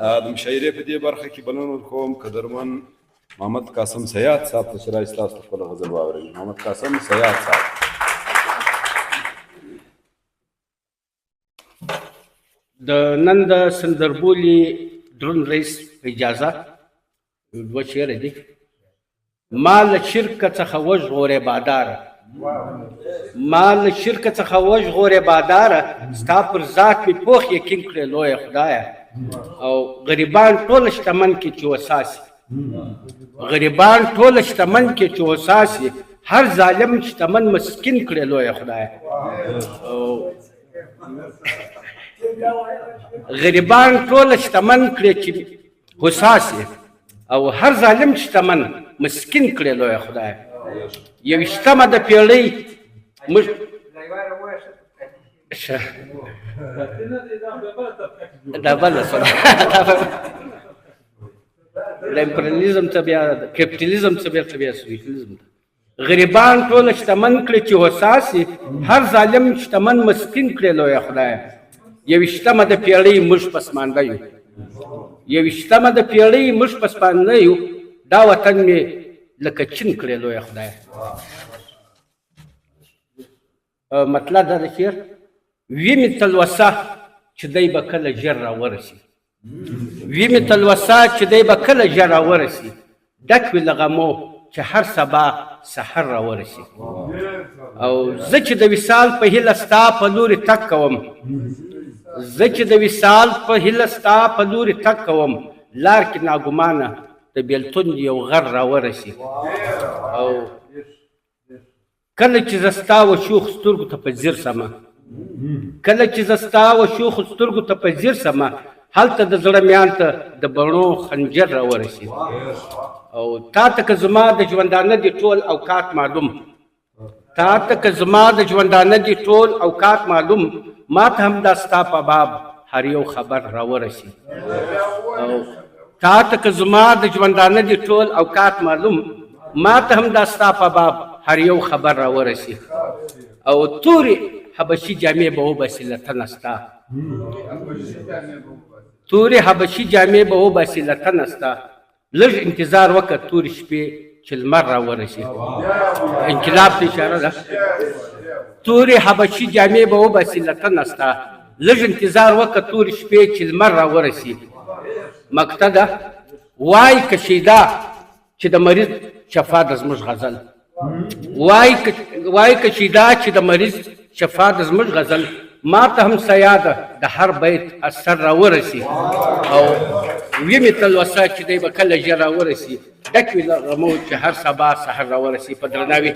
د مشاعرې په دې برخه کې بلنه ورکوم قدرمن محمد قاسم سیاد صاحب ته چې راشي تاسو ته خپله غزل واورئ. محمد قاسم سیاد صاحب. د نن د سندربولي دروند رئیس په اجازه دوه شعر دي. ما له شرکه څخه وژغورې باداره، ما له شرکه څخه وژغورې باداره، ستا پر ذات مې پوخ یقین کړې لویه خدایه. او غریبان ټوله شتمن کې چې وساسي، غریبان ټوله شتمن کې چې وساسي، هر ظالم شتمن مسکین کړې لویه خدایه. غریبان ټوله شتمن کړې چې وساسي او هر ظالم شتمن مسکین کړې لویه خدایه. یویشتمه د پیړۍ موږ دا بله شوه د امپریالیزم څه بیا کیپیټالیزم څه بیرته بیا سوشلیزم ته. غریبان ټوله شتمن کړې چې وساسي، هر ظالم شتمن مسکین کړې لویه خدایه. یویشتمه د پیړۍ موږ پسمانده یو، یویشتمه د پیړۍ موږ پسمانده یو، دا وطن مې لکه چین کړې لویه خدایه. مطلب دا د شعر وي مې تلوسه چې دی به کله ژر راورسي، وي مې تلوسه چې دی به کله ژر راورسي، ډک وي له غمو چې هر سبا سحر راورسي. او زه چې د وصال په هیله ستا په لورې تګ کوم، زه چې د وصال په هیله ستا په لورې تګ کوم، لار کې ناګمانه د بیلتون یو غر راورسي. او کله چې زه ستا و شوخ سترګو ته په ځیر سمه، کله چې زه ستا و شوخ سترګو ته په ځیر سمه، هلته د زړه میان ته د بڼو خنجر راورسي. او تا ته که زما د ژوندانه دي ټول اوقات معلوم، تا ته که زما د ژوندانه دي ټول اوقات معلوم، ما ته هم دا ستا په باب هر یو خبر راورسي. او تا ته که زما د ژوندانه دي ټول اوقات معلوم، ما ته هم دا ستا په باب هر یو خبر راورسي. او تورې حبشي جامې به وباسي له تنه ستا، تورې حبشي جامې به وباسي له تنه ستا، لږ انتظار وکړه تورې شپې چې لمر راورسي. انقلاب ته اشاره ده. تورې حبشي جامې به وباسي له تنه ستا، لږ انتظار وکړه تورې شپې چې لمر راورسي. مقطع ده وای که شیدا چې د مریض شفا د زموږ غزل، وای که شیدا چې د مریض شفا د زموږ غزل، ما ته هم سیاده د هر بیت اثر راورسي. او وي مې تلوسه چې دی به کله ژر راورسي، ډک وي له غمو چې هر سبا سحر راورسي. په درناوي